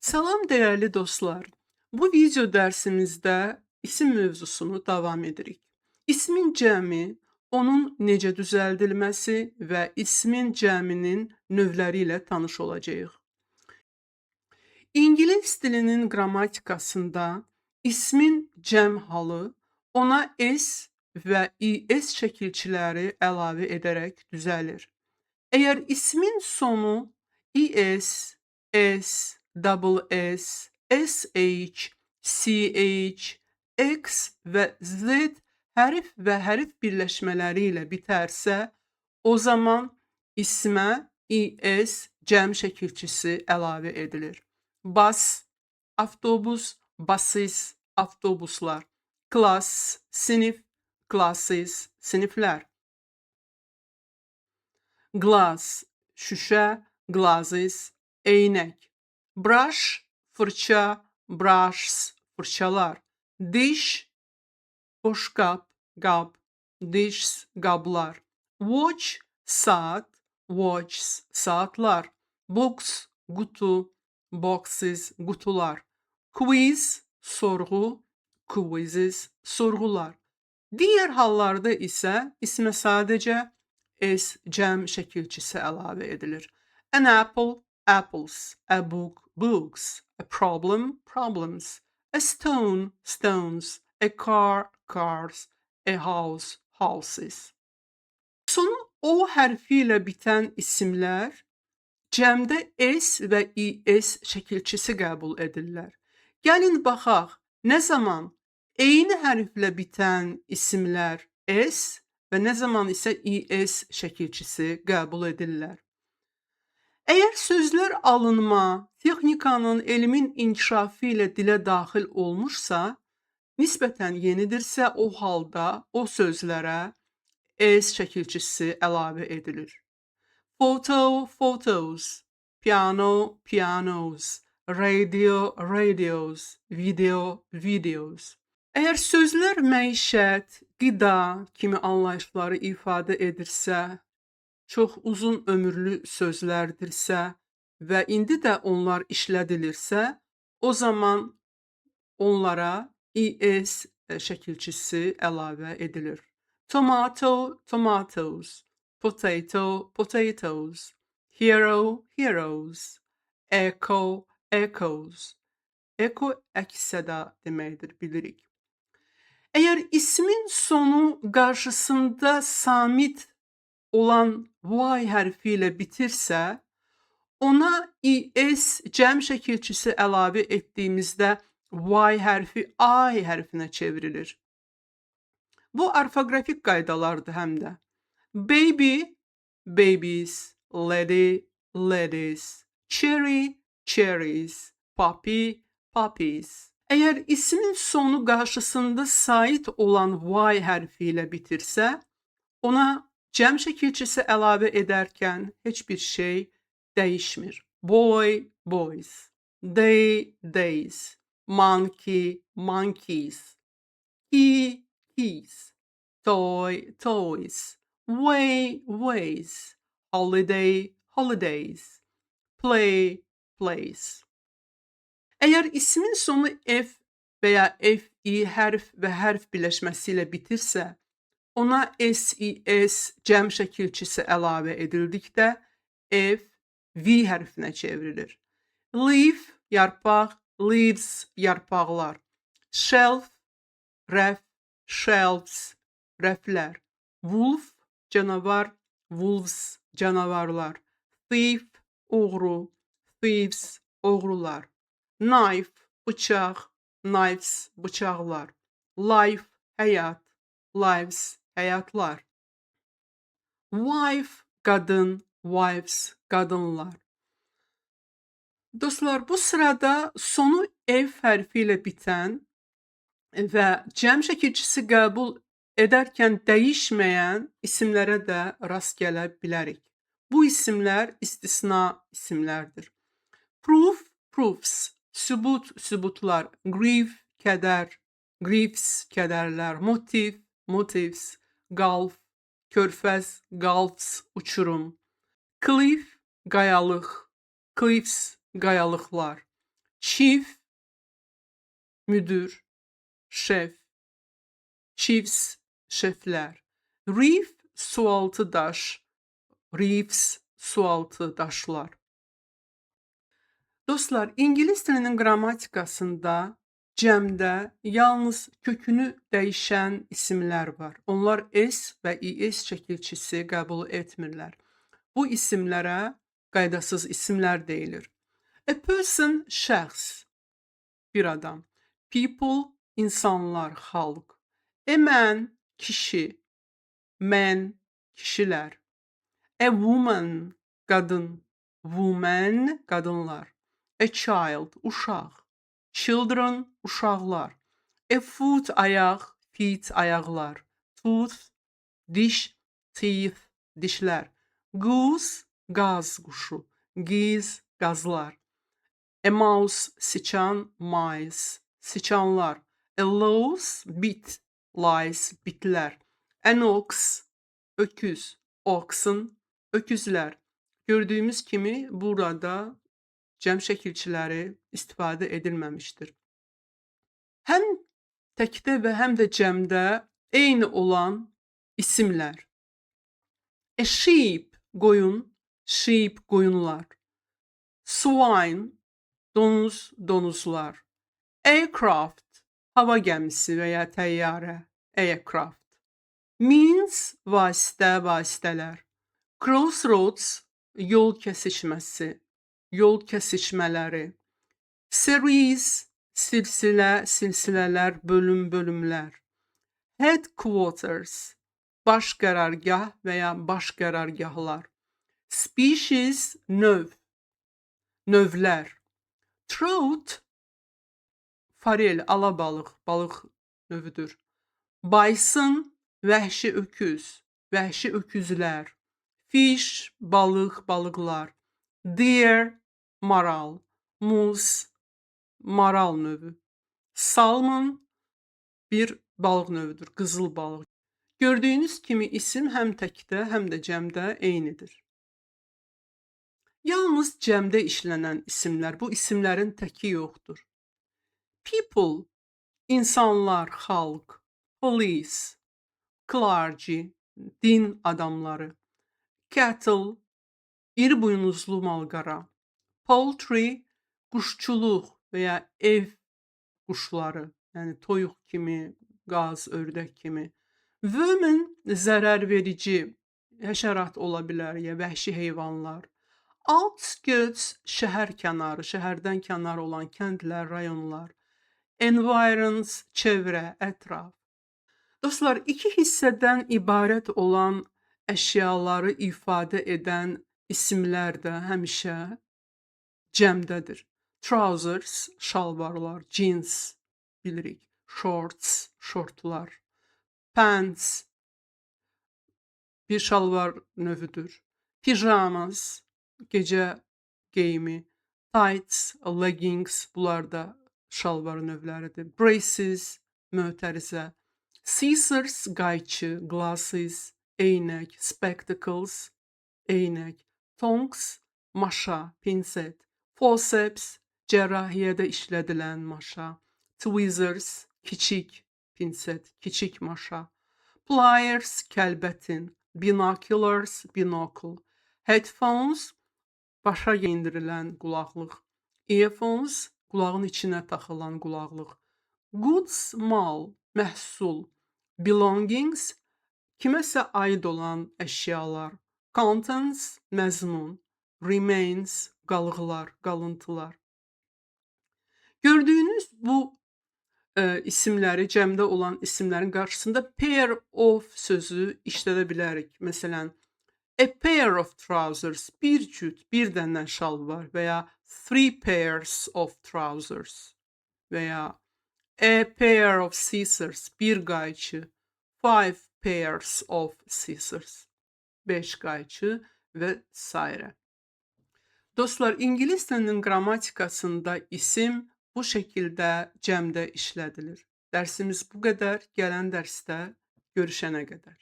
Salam dəyərli dostlar. Bu video dərsimizdə isim mövzusunu davam edirik. İsmin cəmi, onun necə düzəldilməsi və ismin cəminin növləri ilə tanış olacağıq. İngilis dilinin qrammatikasında ismin cəm halı ona s və is şəkilçiləri əlavə edərək düzəlir. Əgər ismin sonu es, s, double s, sh, ch, x və z hərf və hərf birləşmələri ilə bitərsə, o zaman ismə is cəm şəkilçisi əlavə edilir. Bas, avtobus, basis, avtobuslar. Klass, sinif, classes, siniflər. Glass, şüşə, glasses, eynək. Brush, fırça, brushes, fırçalar. Dish, boşqab, qab, dishes, qablar. Watch, saat, watches, saatlar. Box, qutu, boxes, qutular. Quiz, sorğu, quizzes, sorğular. Digər hallarda isə ismə sadəcə s cəm şəkilçisi əlavə edilir. An apple, apples, a book, books, a problem, problems, a stone, stones, a car, cars, a house, houses. Sonu o hərfi ilə bitən isimlər cəmdə s və is şəkilçisi qəbul edirlər. Gəlin baxaq, nə zaman eyni hərflə bitən isimlər s və nə zaman isə is şəkilçisi qəbul edirlər. Əgər sözlər alınma texnikanın elmin inkişafı ilə dilə daxil olmuşsa, nisbətən yenidirsə, o halda o sözlərə s şəkilçisi əlavə edilir. Photo, photos, piano, pianos, radio, radios, video, videos. Əgər sözlər məişət, qida kimi anlayışları ifadə edirsə, çox uzun ömürlü sözlərdirsə və indi də onlar işlədilirsə, o zaman onlara is şəkilçisi əlavə edilir. Tomato, tomatoes, potato, potatoes, hero, heroes, echo, echoes. Echo əks səda deməkdir, bilirik. Əgər ismin sonu qarşısında samit olan y hərfi ilə bitirsə, ona is cəm şəkilçisi əlavə etdiyimizdə y hərfi I hərfinə çevrilir. Bu orfoqrafik qaydalardır həm də. Baby, babies, lady, ladies, cherry, cherries, puppy, puppies. Əgər ismin sonu qarşısında sait olan y hərfi ilə bitirsə, ona cəm şəkilçisi əlavə edərkən heç bir şey dəyişmir. Boy, boys, day, days, monkey, monkeys, key, keys, toy, toys, way, ways, holiday, holidays, play, plays. Əgər ismin sonu f və ya fi hərf və hərf birləşməsi ilə bitirsə, ona sis cəm şəkilçisi əlavə edildikdə f v hərfinə çevrilir. Leaf, yarpaq, leaves, yarpaqlar. Shelf, rəf, shelves, rəflər. Wolf, canavar, wolves, canavarlar. Thief, oğru, thieves, oğrular. Knife, bıçaq, knives, bıçaqlar. Life, həyat, lives, həyatlar. Wife, qadın, wives, qadınlar. Dostlar, bu sırada sonu f hərfi ilə bitən və cəm şəkilçisi qəbul edərkən dəyişməyən isimlərə də rast gələ bilərik. Bu isimlər istisna isimlərdir. Proof, proofs, sübut, sübutlar. Grief, kədər, griefs, kədərlər. Motive, motives, gulf, körfəz, gulfs, uçurum. Cliff, qayalıq, cliffs, qayalıqlar. chief, müdür, şef, chiefs, şefler. Reef, sualtı daş, reefs, sualtı daşlar. Dostlar, ingilis dilinin qrammatikasında cəmdə yalnız kökünü dəyişən isimlər var. Onlar s və is çəkilçisi qəbul etmirlər. Bu isimlərə qaydasız isimlər deyilir. A person, şəxs, bir adam. People, insanlar, xalq. A man, kişi. Men, kişilər. A woman, qadın. Women, qadınlar. A child, uşaq. Children, uşaqlar. A foot, ayaq. Feet, ayaqlar. Tooth, diş. Teeth, dişlər. Goose, qaz quşu. Geese, qazlar. A mouse, sıçan. Mice, sıçanlar. A louse, bit. Lice, bitlər. An ox, öküz. Oxen, öküzlər. Gördüyümüz kimi burada cəm şəkilçiləri istifadə edilməmişdir. Həm təkdə və həm də cəmdə eyni olan isimlər. A sheep, qoyun. Sheep, qoyunlar. Swine, donuz, donuzlar. Aircraft, hava gəmisi və ya təyyarə. Aircraft. Means, vasitə, vasitələr. Crossroads, yol kəsişməsi, yol kəsişmələri. Series, silsilə, silsilələr, bölüm, bölümlər. Headquarters, baş qərargah və ya baş qərargahlar. Species, növ, növlər. Trout, farel, alabalıq, balıq növüdür. Bison, vəhşi öküz, vəhşi öküzlər. Fish, balıq, balıqlar. Deer, maral. Moose, maral növü. Salmon, bir balıq növüdür, qızıl balıq. Gördüyünüz kimi isim həm təkdə, həm də cəmdə eynidir. Yalnız cəmdə işlənən isimlər, bu isimlərin təki yoxdur. People, insanlar, xalq. Police, clergy, din adamları. Cattle, iri buynuzlu malqara. Poultry, quşçuluq və ya ev quşları, yəni toyuq kimi, qaz, ördək kimi. Women, zərər verici həşərat ola bilər ya vəhşi heyvanlar. Outskirts, şəhər kənarı, şəhərdən kənar olan kəndlər, rayonlar. Environs, çevrə, ətraf. Dostlar, iki hissədən ibarət olan əşyaları ifadə edən isimlər də həmişə cəmdədir. Trousers, şalvarlar. Jeans, bilirik. Shorts, şortlar. Pants, bir şalvar növüdür. Pijamas, gecə geyimi. Tights, leggings, bunlar da şalvar növləridir. Braces, mötərizə. Scissors, qayçı. Glasses, eynək. Spectacles, eynək. Tongs, maşa, pinset. Forceps, cərrahiyyədə işlədilən maşa. Tweezers, kiçik pinset, kiçik maşa. Pliers, kəlbətin. Binoculars, binokl. Headphones, başa geyindirilən qulaqlıq. Earphones, qulağın içinə taxılan qulaqlıq. Goods, mal, məhsul. Belongings, kiməsə aid olan əşyalar. Contents, məzmun. Remains, qalıqlar, qalıntılar. Gördüyünüz bu isimləri, cəmdə olan isimlərin qarşısında pair of sözü işlədə bilərik. Məsələn, a pair of trousers, bir cüt, bir dənə şalvar və ya three pairs of trousers və ya a pair of scissors, bir qayçı, five pairs of scissors, 5 qayçı və s. Dostlar, ingilis dilinin qrammatikasında isim bu şəkildə cəmdə işlədilir. Dərsimiz bu qədər. Gələn dərsdə görüşənə qədər.